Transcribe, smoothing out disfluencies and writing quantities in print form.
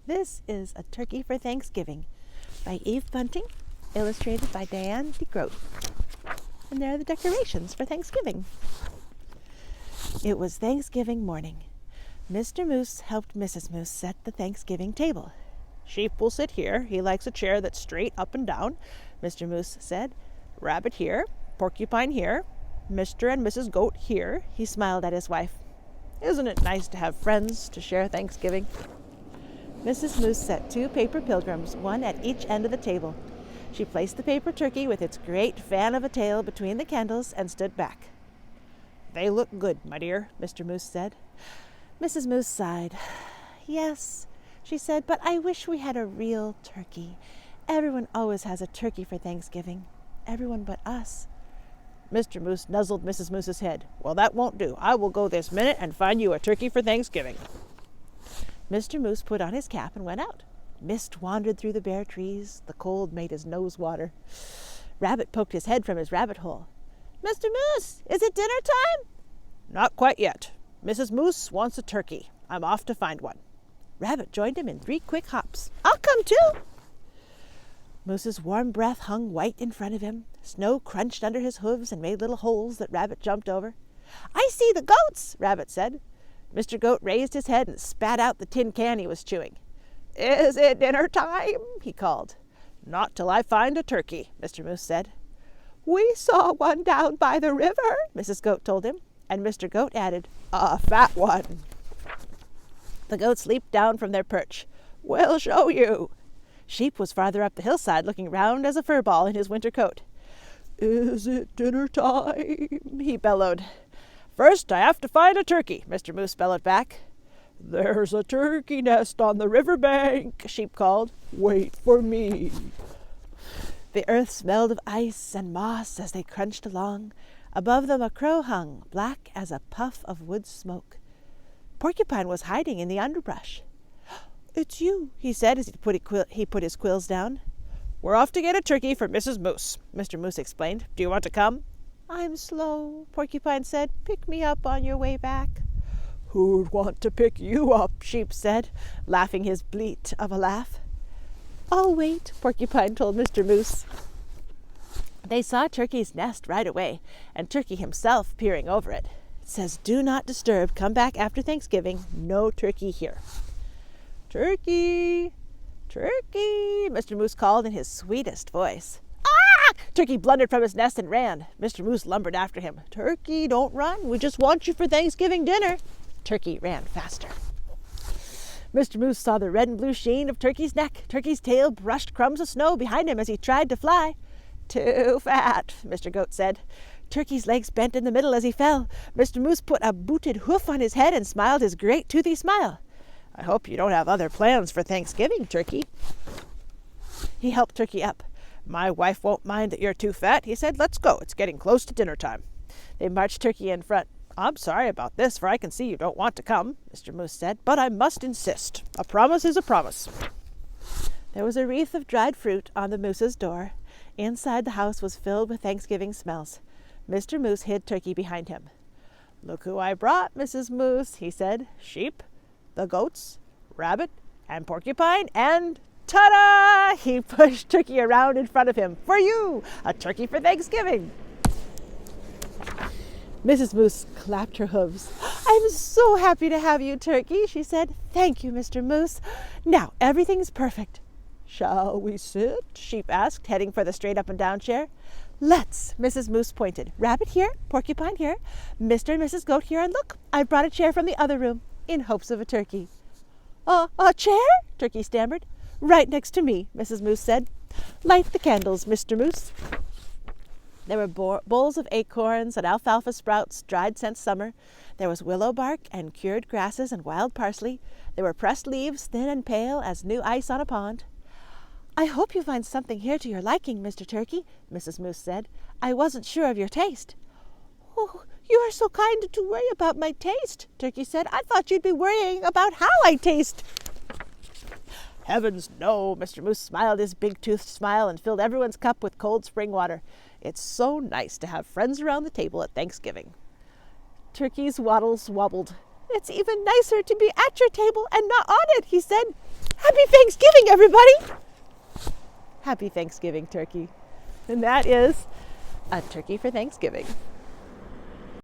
This is A Turkey for Thanksgiving by Eve Bunting, illustrated by Diane DeGroat. And there are the decorations for Thanksgiving. It was Thanksgiving morning. Mr. Moose helped Mrs. Moose set the Thanksgiving table. "Sheep will sit here. He likes a chair that's straight up and down," Mr. Moose said. "Rabbit here, Porcupine here, Mr. and Mrs. Goat here." He smiled at his wife. "Isn't it nice to have friends to share Thanksgiving?" Mrs. Moose set 2 paper pilgrims, one at each end of the table. She placed the paper turkey with its great fan of a tail between the candles and stood back. "They look good, my dear," Mr. Moose said. Mrs. Moose sighed. "Yes," she said, "but I wish we had a real turkey. Everyone always has a turkey for Thanksgiving. Everyone but us." Mr. Moose nuzzled Mrs. Moose's head. "Well, that won't do. I will go this minute and find you a turkey for Thanksgiving." Mr. Moose put on his cap and went out. Mist wandered through the bare trees. The cold made his nose water. Rabbit poked his head from his rabbit hole. "Mr. Moose, is it dinner time?" "Not quite yet. Mrs. Moose wants a turkey. I'm off to find one." Rabbit joined him in 3 quick hops. "I'll come too." Moose's warm breath hung white in front of him. Snow crunched under his hooves and made little holes that Rabbit jumped over. "I see the goats," Rabbit said. Mr. Goat raised his head and spat out the tin can he was chewing. "Is it dinner time?" he called. "Not till I find a turkey," Mr. Moose said. "We saw one down by the river," Mrs. Goat told him, and Mr. Goat added, "A fat one." The goats leaped down from their perch. "We'll show you." Sheep was farther up the hillside, looking round as a fur ball in his winter coat. "Is it dinner time?" he bellowed. "First, I have to find a turkey," Mr. Moose bellowed back. "There's a turkey nest on the river bank," Sheep called. "Wait for me." The earth smelled of ice and moss as they crunched along. Above them a crow hung, black as a puff of wood smoke. Porcupine was hiding in the underbrush. "It's you," he said as he put his quills down. "We're off to get a turkey for Mrs. Moose," Mr. Moose explained. "Do you want to come?" "I'm slow," Porcupine said. "Pick me up on your way back." "Who'd want to pick you up?" Sheep said, laughing his bleat of a laugh. "I'll wait," Porcupine told Mr. Moose. They saw Turkey's nest right away, and Turkey himself peering over it. It says, "Do not disturb. Come back after Thanksgiving. No turkey here." "Turkey! Turkey!" Mr. Moose called in his sweetest voice. "Ah!" Turkey blundered from his nest and ran. Mr. Moose lumbered after him. "Turkey, don't run. We just want you for Thanksgiving dinner." Turkey ran faster. Mr. Moose saw the red and blue sheen of Turkey's neck. Turkey's tail brushed crumbs of snow behind him as he tried to fly. "Too fat," Mr. Goat said. Turkey's legs bent in the middle as he fell. Mr. Moose put a booted hoof on his head and smiled his great toothy smile. "I hope you don't have other plans for Thanksgiving, Turkey." He helped Turkey up. "My wife won't mind that you're too fat," he said. "Let's go. It's getting close to dinner time." They marched Turkey in front. "I'm sorry about this, for I can see you don't want to come," Mr. Moose said, "but I must insist. A promise is a promise." There was a wreath of dried fruit on the Moose's door. Inside, the house was filled with Thanksgiving smells. Mr. Moose hid Turkey behind him. "Look who I brought, Mrs. Moose," he said. "Sheep, the goats, Rabbit, and Porcupine, and ta-da!" He pushed Turkey around in front of him. "For you! A turkey for Thanksgiving!" Mrs. Moose clapped her hooves. "I'm so happy to have you, Turkey," she said. "Thank you, Mr. Moose. Now everything's perfect." "Shall we sit?" Sheep asked, heading for the straight up and down chair. "Let's," Mrs. Moose pointed. "Rabbit here, Porcupine here, Mr. and Mrs. Goat here, and look, I brought a chair from the other room, in hopes of a turkey." A chair?" Turkey stammered. "Right next to me," Mrs. Moose said. "Light the candles, Mr. Moose." There were bowls of acorns and alfalfa sprouts, dried since summer. There was willow bark and cured grasses and wild parsley. There were pressed leaves, thin and pale as new ice on a pond. "I hope you find something here to your liking, Mr. Turkey," Mrs. Moose said. "I wasn't sure of your taste." "Oh, you are so kind to worry about my taste," Turkey said. "I thought you'd be worrying about how I taste." "Heavens, no!" Mr. Moose smiled his big-toothed smile and filled everyone's cup with cold spring water. "It's so nice to have friends around the table at Thanksgiving." Turkey's wattles wobbled. "It's even nicer to be at your table and not on it," he said. Happy Thanksgiving, everybody! Happy Thanksgiving, turkey. And that is a turkey for Thanksgiving.